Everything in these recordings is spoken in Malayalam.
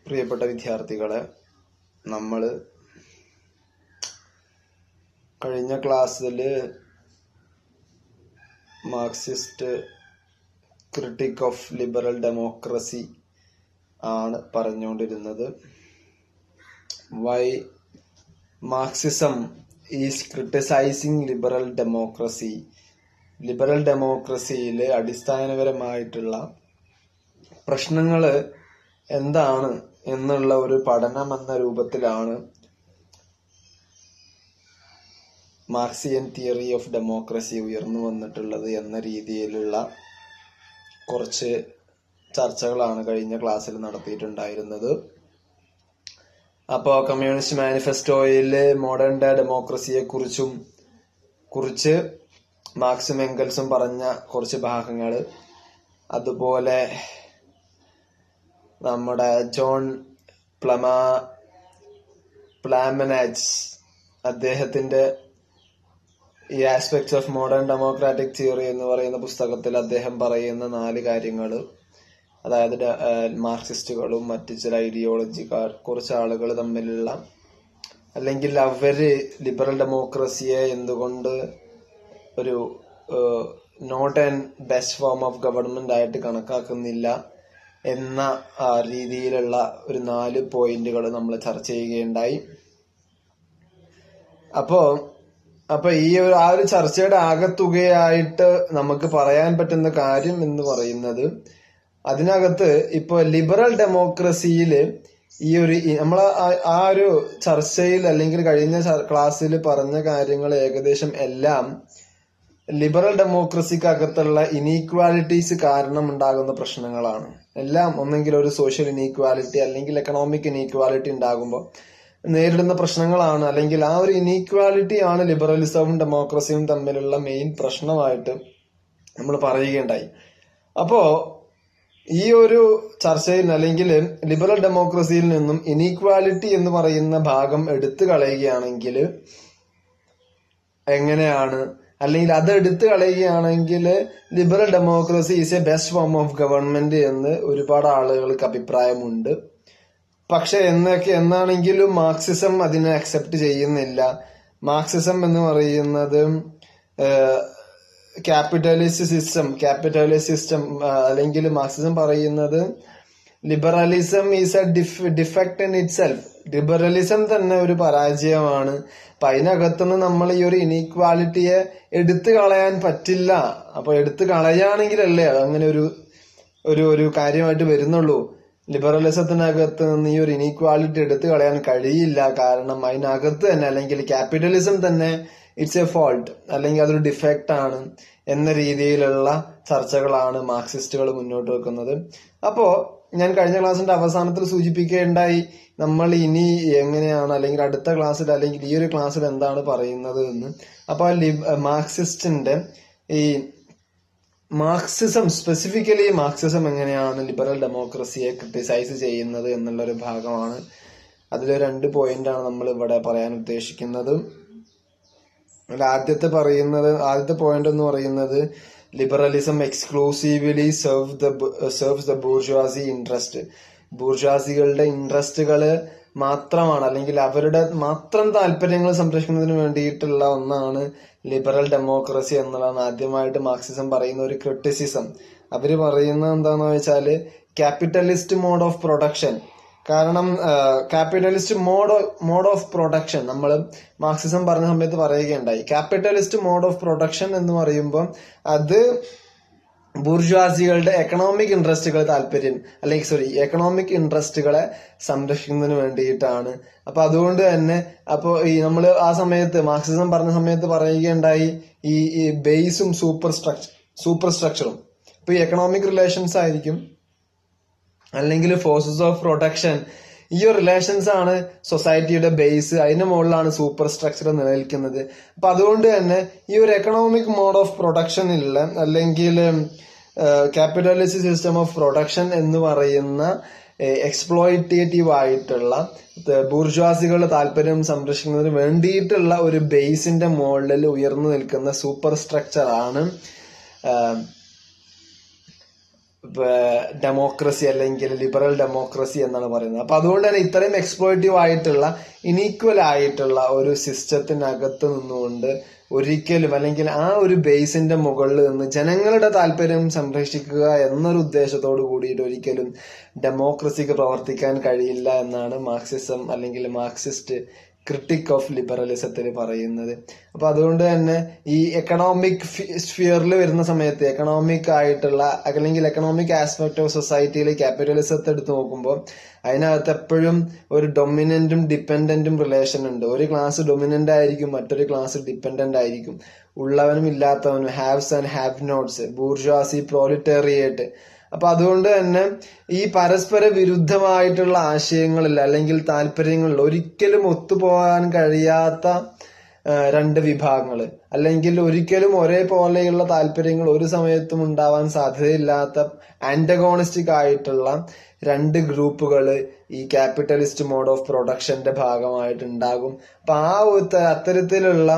പ്രിയപ്പെട്ട വിദ്യാർത്ഥികളെ, നമ്മൾ കഴിഞ്ഞ ക്ലാസ്സിൽ Marxist critique of liberal democracy ആണ് പറഞ്ഞുകൊണ്ടിരുന്നത്. Why Marxism is criticising liberal democracy. Liberal ഡെമോക്രസിയിൽ അടിസ്ഥാനപരമായിട്ടുള്ള പ്രശ്നങ്ങൾ എന്താണ് എന്നുള്ള ഒരു പഠനം എന്ന രൂപത്തിലാണ് മാർക്സിയൻ തിയറി ഓഫ് ഡെമോക്രസി ഉയർന്നു വന്നിട്ടുള്ളത് എന്ന രീതിയിലുള്ള കുറച്ച് ചർച്ചകളാണ് കഴിഞ്ഞ ക്ലാസ്സിൽ നടത്തിയിട്ടുണ്ടായിരുന്നത്. അപ്പോൾ കമ്മ്യൂണിസ്റ്റ് മാനിഫെസ്റ്റോയിൽ മോഡേൺ ഡേ ഡെമോക്രസിയെ കുറിച്ച് മാർക്സും എംഗൽസും പറഞ്ഞ കുറച്ച് ഭാഗങ്ങൾ, അതുപോലെ നമ്മുടെ ജോൺ പ്ലാമനാച്ച് അദ്ദേഹത്തിന്റെ ഈ aspects of modern democratic theory എന്ന് പറയുന്ന പുസ്തകത്തിൽ അദ്ദേഹം പറയുന്ന 4 കാര്യങ്ങൾ, അതായത് മാർക്സിസ്റ്റുകളും മറ്റു ചില ഐഡിയോളജിക്കാർ കുറച്ച് ആളുകൾ തമ്മിലുള്ള, അല്ലെങ്കിൽ അവര് ലിബറൽ ഡെമോക്രസിയെ എന്തുകൊണ്ട് ഒരു not and best form of government ആയിട്ട് കണക്കാക്കുന്നില്ല എന്ന രീതിയിലുള്ള ഒരു 4 പോയിന്റുകൾ നമ്മൾ ചർച്ച ചെയ്യുകയുണ്ടായി. അപ്പൊ ഈ ഒരു ചർച്ചയുടെ ആകത്തുകയായിട്ട് നമുക്ക് പറയാൻ പറ്റുന്ന കാര്യം എന്ന് പറയുന്നത്, അതിനകത്ത് ഇപ്പൊ ലിബറൽ ഡെമോക്രസിയിൽ ഈ ഒരു നമ്മൾ ആ ഒരു ചർച്ചയിൽ അല്ലെങ്കിൽ കഴിഞ്ഞ ക്ലാസ്സിൽ പറഞ്ഞ കാര്യങ്ങൾ ഏകദേശം എല്ലാം ലിബറൽ ഡെമോക്രസിക്കകത്തുള്ള ഇനീക്വാലിറ്റീസ് കാരണം ഉണ്ടാകുന്ന പ്രശ്നങ്ങളാണ്. എല്ലാം ഒന്നെങ്കിൽ ഒരു സോഷ്യൽ ഇനീക്വാലിറ്റി അല്ലെങ്കിൽ എക്കണോമിക് ഇനീക്വാലിറ്റി ഉണ്ടാകുമ്പോൾ നേരിടുന്ന പ്രശ്നങ്ങളാണ്, അല്ലെങ്കിൽ ആ ഒരു ഇനീക്വാലിറ്റി ആണ് ലിബറലിസവും ഡെമോക്രസിയും തമ്മിലുള്ള മെയിൻ പ്രശ്നമായിട്ട് നമ്മൾ പറയുകയുണ്ടായി. അപ്പോ ഈ ഒരു ചർച്ചയിൽ അല്ലെങ്കിൽ ലിബറൽ ഡെമോക്രസിയിൽ നിന്നും ഇനീക്വാലിറ്റി എന്ന് പറയുന്ന ഭാഗം എടുത്തു കളയുകയാണെങ്കിൽ എങ്ങനെയാണ്, അല്ലെങ്കിൽ അത് എടുത്തു കളയുകയാണെങ്കിൽ liberal democracy is a best form of government എന്ന് ഒരുപാട് ആളുകൾക്ക് അഭിപ്രായമുണ്ട്. പക്ഷെ എന്നാണെങ്കിലും മാർക്സിസം അതിനെ അക്സെപ്റ്റ് ചെയ്യുന്നില്ല. മാർക്സിസം എന്ന് പറയുന്നത് ക്യാപിറ്റലിസ്റ്റ് സിസ്റ്റം അല്ലെങ്കിൽ മാർക്സിസം പറയുന്നത് liberalism is a defect in itself. Liberalism തന്നെ ഒരു പരാജയമാണ്. അപ്പൊ അതിനകത്തുനിന്ന് നമ്മൾ ഈ ഒരു ഇനീക്വാലിറ്റിയെ എടുത്തു കളയാൻ പറ്റില്ല. അപ്പൊ എടുത്തു കളയാണെങ്കിലല്ലേ അങ്ങനെ ഒരു കാര്യമായിട്ട് വരുന്നുള്ളൂ. ലിബറലിസത്തിനകത്ത് നിന്ന് ഈ ഒരു ഇനീക്വാലിറ്റി എടുത്തു കളയാൻ കഴിയില്ല. കാരണം അതിനകത്ത് തന്നെ, അല്ലെങ്കിൽ ക്യാപിറ്റലിസം തന്നെ ഇറ്റ്സ് എ ഫോൾട്ട്, അല്ലെങ്കിൽ അതൊരു ഡിഫക്റ്റ് ആണ് എന്ന രീതിയിലുള്ള ചർച്ചകളാണ് മാർക്സിസ്റ്റുകൾ മുന്നോട്ട് വെക്കുന്നത്. അപ്പോ ഞാൻ കഴിഞ്ഞ ക്ലാസ്സിന്റെ അവസാനത്തിൽ സൂചിപ്പിക്കുകയുണ്ടായി, നമ്മൾ ഇനി എങ്ങനെയാണ്, അല്ലെങ്കിൽ അടുത്ത ക്ലാസ്സിൽ അല്ലെങ്കിൽ ഈ ഒരു ക്ലാസ്സിൽ എന്താണ് പറയുന്നത് എന്ന്. അപ്പൊ മാർക്സിസ്റ്റിന്റെ ഈ സ്പെസിഫിക്കലി മാർക്സിസം എങ്ങനെയാണ് ലിബറൽ ഡെമോക്രസിയെ ക്രിട്ടിസൈസ് ചെയ്യുന്നത് എന്നുള്ളൊരു ഭാഗമാണ്. അതിൽ 2 പോയിന്റാണ് നമ്മൾ ഇവിടെ പറയാൻ ഉദ്ദേശിക്കുന്നത്. ആദ്യത്തെ പോയിന്റ് എന്ന് പറയുന്നത്, liberalism exclusively serves the bourgeoisie interest. ബൂർഷ്വാസികളുടെ ഇൻട്രസ്റ്റുകള് മാത്രമാണ്, അല്ലെങ്കിൽ അവരുടെ മാത്രം താല്പര്യങ്ങൾ സംരക്ഷിക്കുന്നതിന് വേണ്ടിയിട്ടുള്ള ഒന്നാണ് ലിബറൽ ഡെമോക്രസി എന്നുള്ളതാണ് ആദ്യമായിട്ട് മാർക്സിസം പറയുന്ന ഒരു ക്രിട്ടിസിസം. അവര് പറയുന്നത് എന്താണെന്ന് വെച്ചാല് ക്യാപിറ്റലിസ്റ്റ് മോഡ് ഓഫ് പ്രൊഡക്ഷൻ. കാരണം ക്യാപിറ്റലിസ്റ്റ് മോഡ് ഓഫ് പ്രൊഡക്ഷൻ നമ്മൾ മാർക്സിസം പറഞ്ഞ സമയത്ത് പറയുകയുണ്ടായി. ക്യാപിറ്റലിസ്റ്റ് മോഡ് ഓഫ് പ്രൊഡക്ഷൻ എന്ന് പറയുമ്പോൾ അത് ബൂർഷ്വാസികളുടെ എക്കണോമിക് ഇൻട്രസ്റ്റുകളെ സംരക്ഷിക്കുന്നതിന് വേണ്ടിയിട്ടാണ്. അപ്പൊ അതുകൊണ്ട് തന്നെ ഈ നമ്മൾ ആ സമയത്ത് മാർക്സിസം പറഞ്ഞ സമയത്ത് പറയുകയുണ്ടായി, ഈ ബേസും സൂപ്പർ സ്ട്രക്ചറും ഇപ്പൊ ഈ എക്കണോമിക് റിലേഷൻസ് ആയിരിക്കും, അല്ലെങ്കിൽ ഫോഴ്സസ് ഓഫ് പ്രൊഡക്ഷൻ. ഈ ഒരു റിലേഷൻസ് ആണ് സൊസൈറ്റിയുടെ ബേസ്. അതിന് മുകളിലാണ് സൂപ്പർ സ്ട്രക്ചർ നിലനിൽക്കുന്നത്. അപ്പൊ അതുകൊണ്ട് തന്നെ ഈ ഒരു എക്കണോമിക് മോഡ് ഓഫ് പ്രൊഡക്ഷനിലുള്ള, അല്ലെങ്കിൽ ക്യാപിറ്റലിസ്റ്റ് സിസ്റ്റം ഓഫ് പ്രൊഡക്ഷൻ എന്ന് പറയുന്ന എക്സ്പ്ലോയിറ്റേറ്റീവ് ആയിട്ടുള്ള ബൂർഷ്വാസികളുടെ താല്പര്യം സംരക്ഷിക്കുന്നതിന് വേണ്ടിയിട്ടുള്ള ഒരു ബേസിന്റെ മുകളിൽ ഉയർന്നു നിൽക്കുന്ന സൂപ്പർ സ്ട്രക്ചർ ആണ് ഡെമോക്രസി അല്ലെങ്കിൽ ലിബറൽ ഡെമോക്രസി എന്നാണ് പറയുന്നത്. അപ്പൊ അതുകൊണ്ട് തന്നെ ഇത്രയും എക്സ്പ്ലോയിറ്റീവ് ആയിട്ടുള്ള ഇനീക്വൽ ആയിട്ടുള്ള ഒരു സിസ്റ്റത്തിനകത്ത് നിന്നുകൊണ്ട് ഒരിക്കലും അല്ലെങ്കിൽ ആ ഒരു ബേസിന്റെ മുകളിൽ നിന്ന് ജനങ്ങളുടെ താല്പര്യം സംരക്ഷിക്കുക എന്നൊരു ഉദ്ദേശത്തോട് കൂടിയിട്ട് ഒരിക്കലും ഡെമോക്രസിക്ക് പ്രവർത്തിക്കാൻ കഴിയില്ല എന്നാണ് മാർക്സിസം അല്ലെങ്കിൽ മാർക്സിസ്റ്റ് ക്രിട്ടിക് ഓഫ് ലിബറലിസത്തിൽ പറയുന്നത്. അപ്പൊ അതുകൊണ്ട് തന്നെ ഈ എക്കണോമിക് സ്ഫിയറിൽ വരുന്ന സമയത്ത് എക്കണോമിക് ആയിട്ടുള്ള അല്ലെങ്കിൽ എക്കണോമിക് ആസ്പെക്ട് ഓഫ് സൊസൈറ്റിയിൽ ക്യാപിറ്റലിസത്തെ എടുത്ത് നോക്കുമ്പോൾ അതിനകത്ത് എപ്പോഴും ഒരു ഡൊമിനന്റും ഡിപ്പെൻഡന്റും റിലേഷൻ ഉണ്ട്. ഒരു ക്ലാസ് ഡൊമിനന്റ് ആയിരിക്കും, മറ്റൊരു ക്ലാസ് ഡിപ്പെൻഡന്റ് ആയിരിക്കും. ഉള്ളവനും ഇല്ലാത്തവനും, haves and have nots, bourgeoisie, proletariat. അപ്പൊ അതുകൊണ്ട് തന്നെ ഈ പരസ്പര വിരുദ്ധമായിട്ടുള്ള ആശയങ്ങളിൽ അല്ലെങ്കിൽ താല്പര്യങ്ങളിൽ ഒരിക്കലും ഒത്തുപോകാൻ കഴിയാത്ത രണ്ട് വിഭാഗങ്ങൾ അല്ലെങ്കിൽ ഒരിക്കലും ഒരേപോലെയുള്ള താല്പര്യങ്ങൾ ഒരു സമയത്തും ഉണ്ടാവാൻ സാധ്യതയില്ലാത്ത ആന്റഗോണിസ്റ്റിക് ആയിട്ടുള്ള രണ്ട് ഗ്രൂപ്പുകൾ ഈ ക്യാപിറ്റലിസ്റ്റ് മോഡ് ഓഫ് പ്രൊഡക്ഷന്റെ ഭാഗമായിട്ടുണ്ടാകും. അപ്പൊ അത്തരത്തിലുള്ള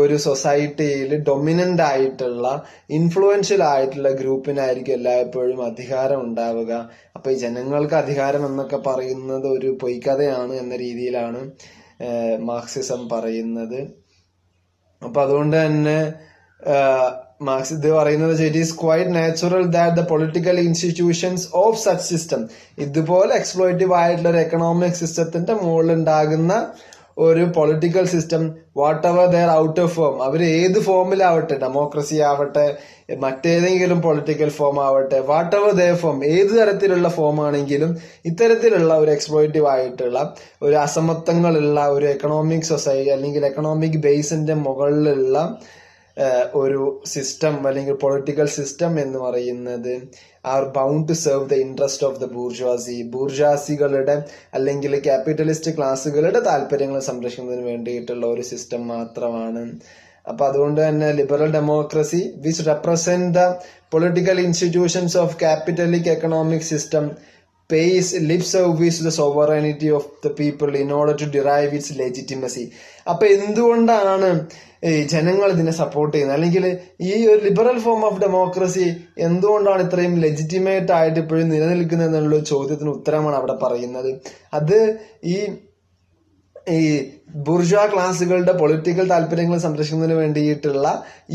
ഒരു സൊസൈറ്റിയിൽ ഡൊമിനന്റ് ആയിട്ടുള്ള ഇൻഫ്ലുവൻഷ്യൽ ആയിട്ടുള്ള ഗ്രൂപ്പിനായിരിക്കും എല്ലായ്പ്പോഴും അധികാരം ഉണ്ടാവുക. അപ്പൊ ഈ ജനങ്ങൾക്ക് അധികാരം എന്നൊക്കെ പറയുന്നത് ഒരു പൊയ്ക്കഥയാണ് എന്ന രീതിയിലാണ് മാർക്സിസം പറയുന്നത്. അപ്പൊ അതുകൊണ്ട് തന്നെ മാർക്സ് ഇത് പറയുന്നത് it is quite natural that the political institutions of such system, ഇതുപോലെ എക്സ്പ്ലോയിറ്റീവ് ആയിട്ടുള്ള ഒരു എക്കണോമിക് സിസ്റ്റത്തിന്റെ മുകളിൽ ഉണ്ടാകുന്ന ഒരു political system, whatever their out of form, അവർ ഏത് ഫോമിലാവട്ടെ, ഡെമോക്രസി ആവട്ടെ, മറ്റേതെങ്കിലും പൊളിറ്റിക്കൽ ഫോം ആവട്ടെ, വാട്ട് എവർ ദർ ഫോം, ഏത് തരത്തിലുള്ള ഫോം ആണെങ്കിലും ഇത്തരത്തിലുള്ള ഒരു എക്സ്പ്ലോയിറ്റീവ് ആയിട്ടുള്ള ഒരു അസമത്വങ്ങളുള്ള ഒരു എക്കണോമിക് സൊസൈറ്റി അല്ലെങ്കിൽ എക്കണോമിക് ബേസിന്റെ മുകളിലുള്ള ഒരു സിസ്റ്റം അല്ലെങ്കിൽ പൊളിറ്റിക്കൽ സിസ്റ്റം എന്ന് പറയുന്നത് are bound to serve the interest of the ബൂർഷ്വാസികളുടെ അല്ലെങ്കിൽ ക്യാപിറ്റലിസ്റ്റ് ക്ലാസ്സുകളുടെ താല്പര്യങ്ങൾ സംരക്ഷിക്കുന്നതിന് വേണ്ടിയിട്ടുള്ള ഒരു സിസ്റ്റം മാത്രമാണ്. അപ്പൊ അതുകൊണ്ട് തന്നെ liberal democracy which represent the political institutions of capitalic economic system pays lip service to the sovereignty of the people in order to derive its legitimacy. അപ്പൊ എന്തുകൊണ്ടാണ് ജനങ്ങൾ ഇതിനെ സപ്പോർട്ട് ചെയ്യുന്നത്, അല്ലെങ്കിൽ ഈ ഒരു ലിബറൽ ഫോം ഓഫ് ഡെമോക്രസി എന്തുകൊണ്ടാണ് ഇത്രയും ലെജിറ്റിമേറ്റ് ആയിട്ട് ഇപ്പോഴും നിലനിൽക്കുന്നത് എന്നുള്ള ചോദ്യത്തിന് ഉത്തരമാണ് അവിടെ പറയുന്നത്. അത് ഈ ബുർഷ്വാ ക്ലാസുകളുടെ പൊളിറ്റിക്കൽ താല്പര്യങ്ങൾ സംരക്ഷിക്കുന്നതിന് വേണ്ടിയിട്ടുള്ള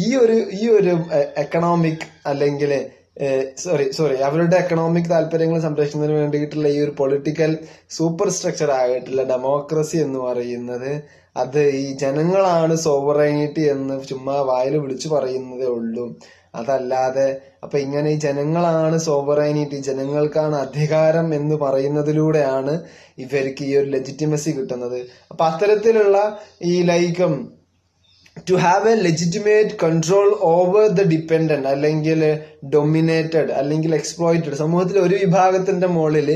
ഈ ഒരു എക്കണോമിക് അല്ലെങ്കിൽ അവരുടെ എക്കണോമിക് താല്പര്യങ്ങൾ സംരക്ഷിക്കുന്നതിന് വേണ്ടിയിട്ടുള്ള ഈ ഒരു പൊളിറ്റിക്കൽ സൂപ്പർ സ്ട്രക്ചർ ആയിട്ടുള്ള ഡെമോക്രസി എന്ന് പറയുന്നത് അത് ഈ ജനങ്ങളാണ് സോവറൈനിറ്റി എന്ന് ചുമ്മാ വായിൽ വിളിച്ചു പറയുന്നതേ ഉള്ളൂ. അതല്ലാതെ അപ്പൊ ഇങ്ങനെ ഈ ജനങ്ങളാണ് സോവറൈനിറ്റി, ജനങ്ങൾക്കാണ് അധികാരം എന്ന് പറയുന്നതിലൂടെയാണ് ഇവർക്ക് ഈ ഒരു ലെജിറ്റിമസി കിട്ടുന്നത്. അപ്പൊ അത്തരത്തിലുള്ള ഈ to have a legitimate control over the dependent അല്ലെങ്കിൽ ഡൊമിനേറ്റഡ് അല്ലെങ്കിൽ എക്സ്പ്ലോയിറ്റഡ്, സമൂഹത്തിൽ ഒരു വിഭാഗത്തിന്റെ മുകളിൽ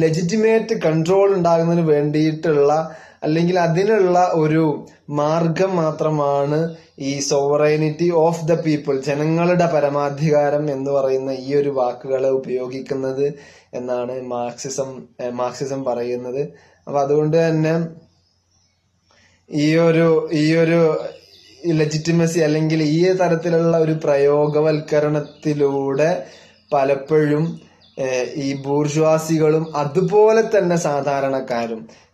ലെജിറ്റിമേറ്റ് കൺട്രോൾ ഉണ്ടാകുന്നതിന് വേണ്ടിയിട്ടുള്ള അല്ലെങ്കിൽ അതിനുള്ള ഒരു മാർഗം മാത്രമാണ് ഈ സോവറൈനിറ്റി ഓഫ് ദ പീപ്പിൾ, ജനങ്ങളുടെ പരമാധികാരം എന്ന് പറയുന്ന ഈ ഒരു വാക്കുകളെ ഉപയോഗിക്കുന്നത് എന്നാണ് മാർക്സിസം പറയുന്നത്. അപ്പൊ അതുകൊണ്ട് തന്നെ ഈ ഒരു ലെജിറ്റിമസി അല്ലെങ്കിൽ ഈ തരത്തിലുള്ള ഒരു പ്രയോഗവൽക്കരണത്തിലൂടെ പലപ്പോഴും ഈ ബൂർഷ്വാസികളും അതുപോലെ തന്നെ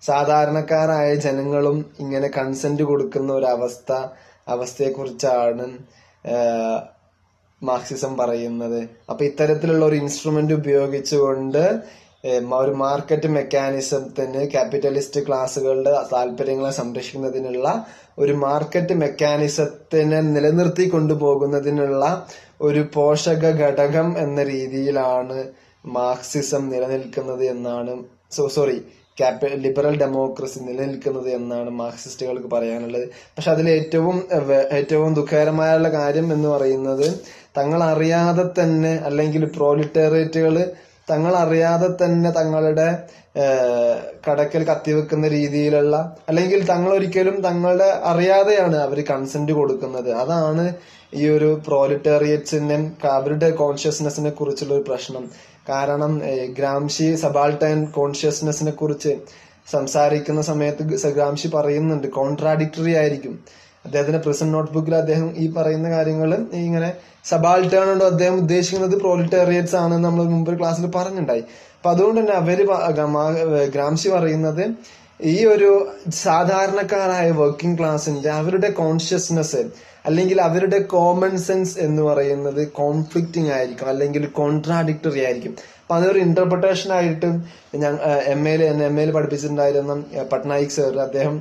സാധാരണക്കാരായ ജനങ്ങളും ഇങ്ങനെ കൺസെന്റ് കൊടുക്കുന്ന ഒരു അവസ്ഥയെക്കുറിച്ചാണ് മാർക്സിസം പറയുന്നത്. അപ്പൊ ഇത്തരത്തിലുള്ള ഒരു ഇൻസ്ട്രുമെന്റ് ഉപയോഗിച്ചുകൊണ്ട് ഒരു മാർക്കറ്റ് മെക്കാനിസത്തിന് ക്യാപിറ്റലിസ്റ്റ് ക്ലാസുകളുടെ താല്പര്യങ്ങളെ സംരക്ഷിക്കുന്നതിനുള്ള ഒരു മാർക്കറ്റ് മെക്കാനിസത്തിനെ നിലനിർത്തി കൊണ്ടുപോകുന്നതിനുള്ള ഒരു പോഷക ഘടകം എന്ന രീതിയിലാണ് മാർക്സിസം നിലനിൽക്കുന്നത് എന്നാണ് ലിബറൽ ഡെമോക്രസി നിലനിൽക്കുന്നത് എന്നാണ് മാർക്സിസ്റ്റുകൾക്ക് പറയാനുള്ളത്. പക്ഷെ അതിൽ ഏറ്റവും ദുഃഖകരമായുള്ള കാര്യം എന്ന് പറയുന്നത് തങ്ങൾ അറിയാതെ തന്നെ അല്ലെങ്കിൽ പ്രോലിറ്റേറിയറ്റുകൾ തങ്ങൾ അറിയാതെ തന്നെ തങ്ങളുടെ കടക്കൽ കത്തിവെക്കുന്ന രീതിയിലുള്ള അല്ലെങ്കിൽ തങ്ങളുടെ അറിയാതെയാണ് അവർ കൺസെന്റ് കൊടുക്കുന്നത്. അതാണ് ഈ ഒരു പ്രോലിറ്റേറിയറ്റ്സിനെ അവരുടെ കോൺഷ്യസ്നെസ്സിനെ കുറിച്ചുള്ള ഒരു പ്രശ്നം. കാരണം ഗ്രാംഷി സബാൾട്ടൈൻ കോൺഷ്യസ്നെസ്സിനെ കുറിച്ച് സംസാരിക്കുന്ന സമയത്ത് ഗ്രാംഷി പറയുന്നുണ്ട് കോൺട്രാഡിക്ടറി ആയിരിക്കും. അദ്ദേഹത്തിന്റെ പ്രസന്റ് നോട്ട്ബുക്കിൽ അദ്ദേഹം ഈ പറയുന്ന കാര്യങ്ങൾ ഇങ്ങനെ സബാൾട്ടേൺ കൊണ്ട് അദ്ദേഹം ഉദ്ദേശിക്കുന്നത് പ്രോലിറ്റേറിയറ്റ്സ് ആണെന്ന് നമ്മൾ മുമ്പ് ക്ലാസ്സിൽ പറഞ്ഞിട്ടുണ്ടായി. അപ്പൊ അതുകൊണ്ട് തന്നെ ഗ്രാംഷി പറയുന്നത് ഈ ഒരു സാധാരണക്കാരായ വർക്കിംഗ് ക്ലാസിന്റെ അവരുടെ കോൺഷ്യസ്നെസ് അല്ലെങ്കിൽ അവരുടെ കോമൺ സെൻസ് എന്ന് പറയുന്നത് കോൺഫ്ലിക്റ്റിംഗ് ആയിരിക്കും, അല്ലെങ്കിൽ കോൺട്രാഡിക്ടറി ആയിരിക്കും. അപ്പൊ അതൊരു ഇന്റർപ്രിട്ടേഷൻ ആയിട്ട് ഞാൻ എം എയിൽ പഠിപ്പിച്ചിട്ടുണ്ടായിരുന്ന പട്നായിക് സർ, അദ്ദേഹം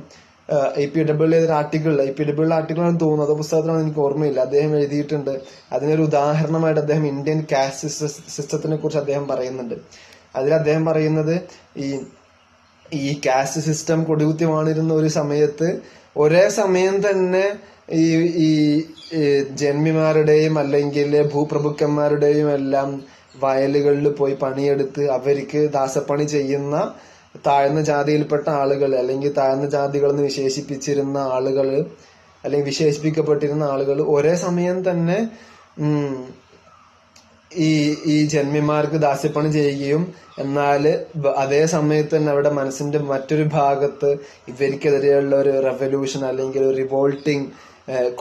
APW ആർട്ടിക്കിൾ ആണെന്ന് തോന്നുന്നു, അത് പുസ്തകത്തിലാണ് എനിക്ക് ഓർമ്മയില്ല, അദ്ദേഹം എഴുതിയിട്ടുണ്ട്. അതിനൊരു ഉദാഹരണമായിട്ട് അദ്ദേഹം ഇന്ത്യൻ കാസ്റ്റ് സിസ്റ്റത്തിനെ കുറിച്ച് അദ്ദേഹം പറയുന്നുണ്ട്. അതിൽ അദ്ദേഹം പറയുന്നത് ഈ കാസ്റ്റ് സിസ്റ്റം കൊടികുത്തിവാണിരുന്ന ഒരു സമയത്ത് ഒരേ സമയം തന്നെ ഈ ജന്മിമാരുടെയും അല്ലെങ്കിൽ ഭൂപ്രഭുക്കന്മാരുടെയും എല്ലാം വയലുകളിൽ പോയി പണിയെടുത്ത് അവർക്ക് ദാസപ്പണി ചെയ്യുന്ന താഴ്ന്ന ജാതിയിൽപ്പെട്ട ആളുകൾ, അല്ലെങ്കിൽ താഴ്ന്ന ജാതികൾ എന്ന് വിശേഷിപ്പിച്ചിരുന്ന ആളുകൾ, അല്ലെങ്കിൽ വിശേഷിപ്പിക്കപ്പെട്ടിരുന്ന ആളുകൾ ഒരേ സമയം തന്നെ ഈ ജന്മിമാർക്ക് ദാസ്യപ്പണി ചെയ്യുകയും എന്നാൽ അതേ സമയത്ത് തന്നെ അവിടെ മനസ്സിന്റെ മറ്റൊരു ഭാഗത്ത് ഇവർക്കെതിരെയുള്ള ഒരു റെവല്യൂഷൻ അല്ലെങ്കിൽ ഒരു റിവോൾട്ടിങ്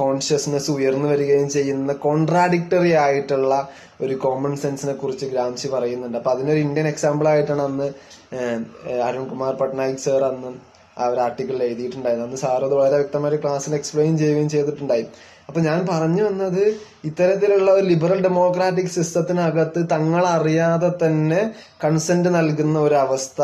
കോൺഷ്യസ്നെസ് ഉയർന്നു വരികയും ചെയ്യുന്ന കോൺട്രാഡിക്ടറി ആയിട്ടുള്ള ഒരു കോമൺ സെൻസിനെ കുറിച്ച് ഗ്രാംഷി പറയുന്നുണ്ട്. അപ്പൊ അതിനൊരു ഇന്ത്യൻ എക്സാമ്പിൾ ആയിട്ടാണ് അന്ന് അരുൺകുമാർ പട്നായിക് സർ അന്ന് ആ ഒരു ആർട്ടിക്കിൾ എഴുതിയിട്ടുണ്ടായിരുന്നു. അന്ന് സാർ അത് വളരെ വ്യക്തമായി ക്ലാസ്സിൽ എക്സ്പ്ലെയിൻ ചെയ്യുകയും ചെയ്തിട്ടുണ്ടായി. അപ്പൊ ഞാൻ പറഞ്ഞു വന്നത് ഇത്തരത്തിലുള്ള ഒരു ലിബറൽ ഡെമോക്രാറ്റിക് സിസ്റ്റത്തിനകത്ത് തങ്ങളറിയാതെ തന്നെ കൺസെന്റ് നൽകുന്ന ഒരു അവസ്ഥ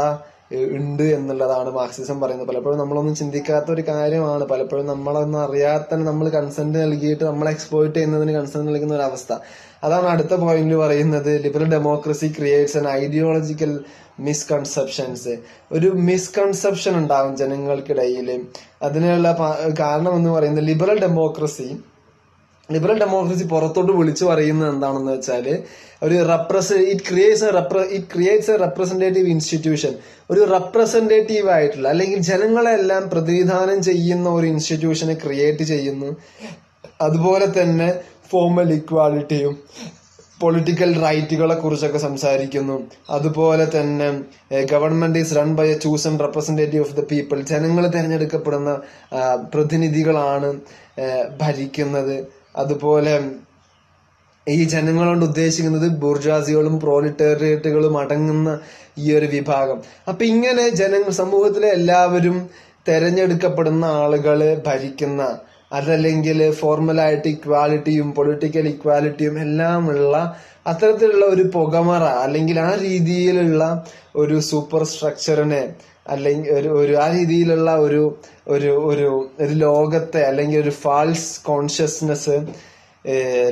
ഉണ്ട് എന്നുള്ളതാണ് മാർക്സിസം പറയുന്നത്. പലപ്പോഴും നമ്മളൊന്നും ചിന്തിക്കാത്ത ഒരു കാര്യമാണ്. പലപ്പോഴും നമ്മളൊന്നും അറിയാതെ തന്നെ നമ്മൾ കൺസെന്റ് നൽകിയിട്ട് നമ്മളെ എക്സ്പ്ലോയിറ്റ് ചെയ്യുന്നതിന് കൺസെന്റ് നൽകുന്ന ഒരു അവസ്ഥ. അതാണ് അടുത്ത പോയിന്റ് പറയുന്നത്. Liberal democracy creates an ideological misconceptions. ഒരു മിസ്കൺസെപ്ഷൻ ഉണ്ടാവും ജനങ്ങൾക്കിടയിൽ. അതിനുള്ള കാരണം എന്ന് പറയുന്നത് ലിബറൽ ഡെമോക്രസി പുറത്തോട്ട് വിളിച്ചു പറയുന്നത് എന്താണെന്ന് വെച്ചാല് ഒരു it creates A representative institution. ഒരു റെപ്രസെന്റേറ്റീവ് ആയിട്ടുള്ള അല്ലെങ്കിൽ ജനങ്ങളെല്ലാം പ്രതിനിധാനം ചെയ്യുന്ന ഒരു ഇൻസ്റ്റിറ്റ്യൂഷനെ ക്രിയേറ്റ് ചെയ്യുന്നു. അതുപോലെ തന്നെ ഫോമൽ ഇക്വാലിറ്റിയും പൊളിറ്റിക്കൽ റൈറ്റുകളെ കുറിച്ചൊക്കെ സംസാരിക്കുന്നു. അതുപോലെ തന്നെ government is run by a chosen representative of the people. ജനങ്ങൾ തിരഞ്ഞെടുക്കപ്പെടുന്ന പ്രതിനിധികളാണ് ഭരിക്കുന്നത്. അതുപോലെ ഈ ജനങ്ങളോട് ഉദ്ദേശിക്കുന്നത് ബൂർജാസികളും പ്രോലിറ്റേറിയറ്റുകളും അടങ്ങുന്ന ഈ ഒരു വിഭാഗം. അപ്പൊ ഇങ്ങനെ സമൂഹത്തിലെ എല്ലാവരും തെരഞ്ഞെടുക്കപ്പെടുന്ന ആളുകള് ഭരിക്കുന്ന, അതല്ലെങ്കിൽ ഫോർമലായിട്ട് ഇക്വാലിറ്റിയും പൊളിറ്റിക്കൽ ഇക്വാലിറ്റിയും എല്ലാം ഉള്ള അത്തരത്തിലുള്ള ഒരു പുകമറ അല്ലെങ്കിൽ ആ രീതിയിലുള്ള ഒരു സൂപ്പർ സ്ട്രക്ചറിനെ അല്ലെങ്കിൽ ആ രീതിയിലുള്ള ഒരു ലോകത്തെ അല്ലെങ്കിൽ ഒരു ഫാൾസ് കോൺഷ്യസ്നെസ്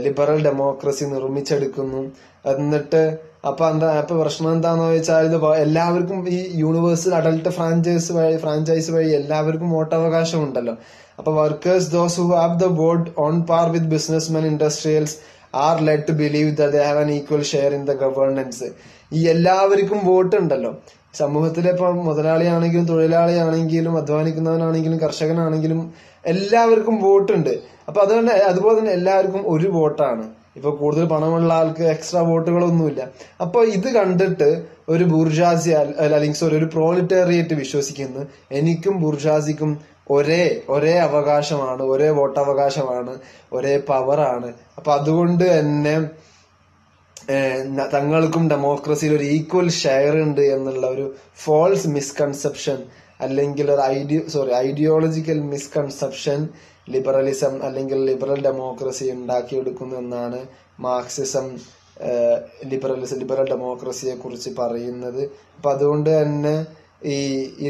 ലിബറൽ ഡെമോക്രസി നിർമ്മിച്ചെടുക്കുന്നു. എന്നിട്ട് അപ്പൊ പ്രശ്നം എന്താന്ന് വെച്ചാൽ ഇത് എല്ലാവർക്കും ഈ യൂണിവേഴ്സൽ അഡൽട്ട് ഫ്രാഞ്ചൈസ് വഴി എല്ലാവർക്കും വോട്ടവകാശം ഉണ്ടല്ലോ. അപ്പൊ workers, those who have the vote on par with businessmen, industrials are led to believe that they have an equal share in the governance. ഈ എല്ലാവർക്കും വോട്ട് ഉണ്ടല്ലോ സമൂഹത്തിലെ. ഇപ്പൊ മുതലാളിയാണെങ്കിലും തൊഴിലാളിയാണെങ്കിലും അധ്വാനിക്കുന്നവനാണെങ്കിലും കർഷകനാണെങ്കിലും എല്ലാവർക്കും വോട്ടുണ്ട്. അപ്പൊ അതുപോലെ തന്നെ എല്ലാവർക്കും ഒരു വോട്ടാണ്. ഇപ്പൊ കൂടുതൽ പണമുള്ള ആൾക്ക് എക്സ്ട്രാ വോട്ടുകളൊന്നുമില്ല. അപ്പൊ ഇത് കണ്ടിട്ട് ഒരു ബൂർജാസി അല്ലെങ്കിൽ ഒരു പ്രോലിറ്റേറിയറ്റ് വിശ്വസിക്കുന്നു എനിക്കും ബൂർജാസിക്കും ഒരേ അവകാശമാണ്, ഒരേ വോട്ടവകാശമാണ്, ഒരേ പവറാണ്. അപ്പൊ അതുകൊണ്ട് തന്നെ തങ്ങൾക്കും ഡെമോക്രസിയിൽ ഒരു ഈക്വൽ ഷെയർ ഉണ്ട് എന്നുള്ള ഒരു ഫോൾസ് മിസ്കൺസെപ്ഷൻ അല്ലെങ്കിൽ ഒരു ഐഡിയോളജിക്കൽ മിസ്കൺസെപ്ഷൻ ലിബറലിസം അല്ലെങ്കിൽ ലിബറൽ ഡെമോക്രസി ഉണ്ടാക്കിയെടുക്കുന്നു എന്നാണ് മാർക്സിസം ലിബറൽ ഡെമോക്രസിയെ കുറിച്ച് പറയുന്നത്. അപ്പൊ അതുകൊണ്ട് തന്നെ ഈ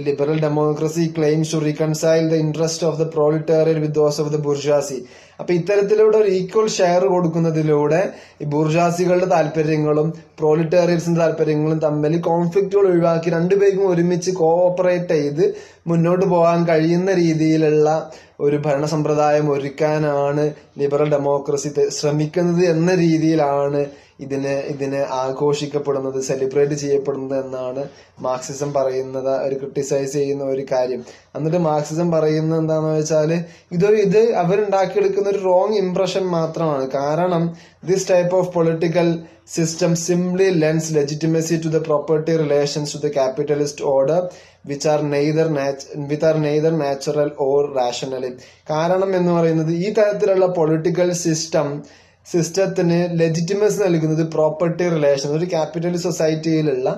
liberal democracy claims to reconcile the interest of the proletarian with those of the bourgeoisie. അപ്പൊ ഇത്തരത്തിലൂടെ ഒരു ഈക്വൽ ഷെയർ കൊടുക്കുന്നതിലൂടെ ഈ ബൂർജാസികളുടെ താല്പര്യങ്ങളും പ്രോലിറ്റേറിയൻസിന്റെ താല്പര്യങ്ങളും തമ്മിൽ കോൺഫ്ലിക്റ്റുകൾ ഒഴിവാക്കി രണ്ടുപേർക്കും ഒരുമിച്ച് കോഓപ്പറേറ്റ് ചെയ്ത് മുന്നോട്ട് പോകാൻ കഴിയുന്ന രീതിയിലുള്ള ഒരു ഭരണ സമ്പ്രദായം ഒരുക്കാനാണ് ലിബറൽ ഡെമോക്രസി ശ്രമിക്കുന്നത് എന്ന രീതിയിലാണ് ഇതിനെ ആഘോഷിക്കപ്പെടുന്നത്, സെലിബ്രേറ്റ് ചെയ്യപ്പെടുന്നത് എന്നാണ് മാർക്സിസം പറയുന്നത്, ഒരു ക്രിട്ടിസൈസ് ചെയ്യുന്ന ഒരു കാര്യം. എന്നിട്ട് മാർക്സിസം പറയുന്നത് എന്താണെന്ന് വെച്ചാല് ഇത് അവരുണ്ടാക്കിയെടുക്കുന്ന ഒരു റോങ് ഇംപ്രഷൻ മാത്രമാണ്. കാരണം this type of political system simply lends legitimacy to the property relations to the capitalist order which are neither natural or rational. കാരണം എന്ന് പറയുന്നത് ഈ തരത്തിലുള്ള പൊളിറ്റിക്കൽ സിസ്റ്റത്തിന് ലെജിറ്റിമസി നൽകുന്നത് പ്രോപ്പർട്ടി റിലേഷൻ, ഒരു ക്യാപിറ്റലിസ്റ്റ് സൊസൈറ്റിയിലുള്ള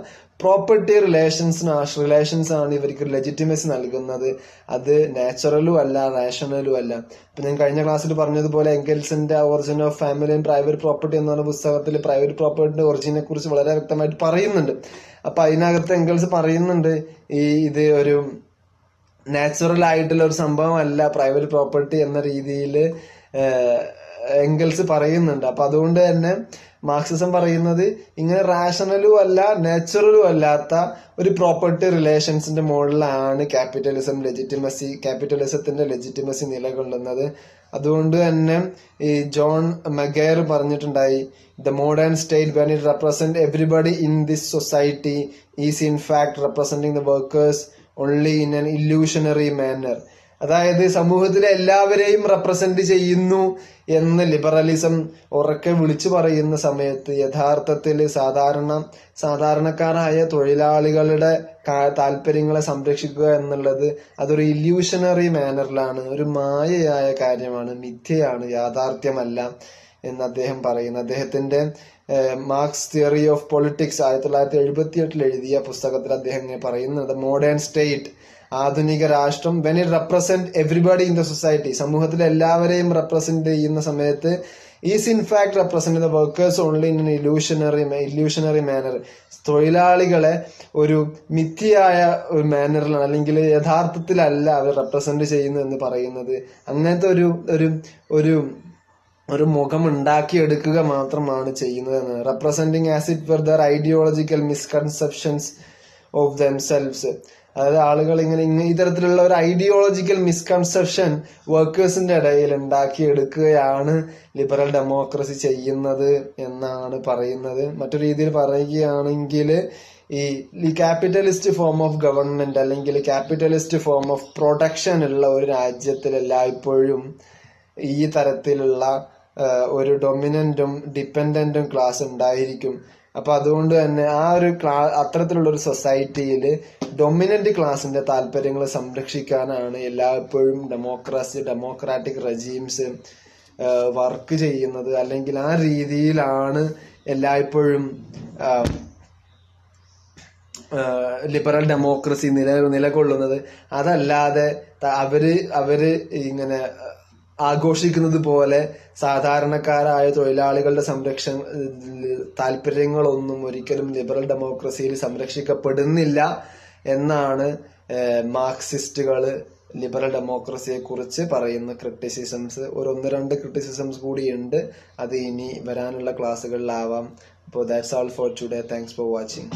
പ്രോപ്പർട്ടി റിലേഷൻസ് ആണ് ഇവർക്ക് ലെജിറ്റിമസി നൽകുന്നത്. അത് നാച്ചുറലും അല്ല, റാഷണലും അല്ല. ഇപ്പൊ ഞാൻ കഴിഞ്ഞ ക്ലാസ്സിൽ പറഞ്ഞതുപോലെ എംഗൽസിന്റെ origin of family and private property എന്ന പുസ്തകത്തിൽ പ്രൈവറ്റ് പ്രോപ്പർട്ടിയുടെ ഒറിജിനെ കുറിച്ച് വളരെ വ്യക്തമായിട്ട് പറയുന്നുണ്ട്. അപ്പൊ അതിനകത്ത് എംഗൽസ് പറയുന്നുണ്ട് ഇത് ഒരു നാച്ചുറൽ ആയിട്ടുള്ള ഒരു സംഭവം അല്ല പ്രൈവറ്റ് പ്രോപ്പർട്ടി എന്ന രീതിയിൽ എംഗൽസ് പറയുന്നുണ്ട്. അപ്പൊ അതുകൊണ്ട് തന്നെ മാർക്സിസം പറയുന്നത് ഇങ്ങനെ റാഷണലും അല്ല നാച്ചുറലും അല്ലാത്ത ഒരു പ്രോപ്പർട്ടി റിലേഷൻസിന്റെ മോഡലാണ് ക്യാപിറ്റലിസത്തിന്റെ ലെജിറ്റിമസി നിലകൊള്ളുന്നത്. അതുകൊണ്ട് തന്നെ ഈ ജോൺ മഗെയർ പറഞ്ഞിട്ടുണ്ടായി, the modern state when it represent everybody in this society is in fact representing the workers only in an illusionary manner. അതായത് സമൂഹത്തിലെ എല്ലാവരെയും റെപ്രസെന്റ് ചെയ്യുന്നു എന്ന് ലിബറലിസം ഉറക്കെ വിളിച്ചു പറയുന്ന സമയത്ത് യഥാർത്ഥത്തിൽ സാധാരണക്കാരായ തൊഴിലാളികളുടെ താല്പര്യങ്ങളെ സംരക്ഷിക്കുക എന്നുള്ളത് അതൊരു ഇല്യൂഷണറി മാനറിലാണ്, ഒരു മായയായ കാര്യമാണ്, മിഥ്യയാണ്, യാഥാർത്ഥ്യമല്ല എന്ന് അദ്ദേഹം പറയുന്നു. അദ്ദേഹത്തിന്റെ മാർക്സ് തിയറി ഓഫ് പൊളിറ്റിക്സ് 1978 എഴുതിയ പുസ്തകത്തിൽ അദ്ദേഹം ഇങ്ങനെ പറയുന്നത്, മോഡേൺ സ്റ്റേറ്റ് ആധുനിക രാഷ്ട്രം when it represent everybody in the society, സമൂഹത്തിലെ എല്ലാവരെയും റെപ്രസെന്റ് ചെയ്യുന്ന സമയത്ത് is in fact represent the workers only in illusionary manner, തൊഴിലാളികളെ ഒരു മിഥ്യയായ ഒരു മാനറിലാണ് അല്ലെങ്കിൽ യഥാർത്ഥത്തിലല്ല അവർ റെപ്രസെന്റ് ചെയ്യുന്നു എന്ന് പറയുന്നത്. അങ്ങനത്തെ ഒരു മുഖം ഉണ്ടാക്കിയെടുക്കുക മാത്രമാണ് ചെയ്യുന്നത്. Representing as it were their ideological misconceptions of themselves, അതായത് ആളുകൾ ഇങ്ങനെ ഇത്തരത്തിലുള്ള ഒരു ഐഡിയോളജിക്കൽ മിസ്കൺസെപ്ഷൻ വർക്കേഴ്സിന്റെ ഇടയിൽ ഉണ്ടാക്കിയെടുക്കുകയാണ് ലിബറൽ ഡെമോക്രസി ചെയ്യുന്നത് എന്നാണ് പറയുന്നത്. മറ്റൊരു രീതിയിൽ പറയുകയാണെങ്കിൽ ഈ ക്യാപിറ്റലിസ്റ്റ് ഫോം ഓഫ് ഗവൺമെന്റ് അല്ലെങ്കിൽ ക്യാപിറ്റലിസ്റ്റ് ഫോം ഓഫ് പ്രൊഡക്ഷൻ ഉള്ള ഒരു രാജ്യത്തിൽ എല്ലായ്പ്പോഴും ഈ തരത്തിലുള്ള ഒരു ഡൊമിനന്റും ഡിപ്പെൻഡന്റും ക്ലാസ് ഉണ്ടായിരിക്കും. അപ്പൊ അതുകൊണ്ട് തന്നെ അത്തരത്തിലുള്ള ഒരു സൊസൈറ്റിയിൽ ഡൊമിനന്റ് ക്ലാസിന്റെ താല്പര്യങ്ങൾ സംരക്ഷിക്കാനാണ് എല്ലായ്പ്പോഴും ഡെമോക്രാറ്റിക് റെജീംസ് വർക്ക് ചെയ്യുന്നത്. അല്ലെങ്കിൽ ആ രീതിയിലാണ് എല്ലായ്പ്പോഴും ലിബറൽ ഡെമോക്രസി നിലകൊള്ളുന്നത്. അതല്ലാതെ അവര് ഇങ്ങനെ ആഘോഷിക്കുന്നത് പോലെ സാധാരണക്കാരായ തൊഴിലാളികളുടെ താല്പര്യങ്ങളൊന്നും ഒരിക്കലും ലിബറൽ ഡെമോക്രസിയിൽ സംരക്ഷിക്കപ്പെടുന്നില്ല എന്നാണ് മാർക്സിസ്റ്റുകൾ ലിബറൽ ഡെമോക്രസിയെ കുറിച്ച് പറയുന്ന ക്രിറ്റിസിസംസ്. ഒന്ന് രണ്ട് ക്രിറ്റിസിസംസ് കൂടിയുണ്ട്, അത് ഇനി വരാനുള്ള ക്ലാസ്സുകളിലാവാം. അപ്പോൾ that's all for today. Thanks for watching.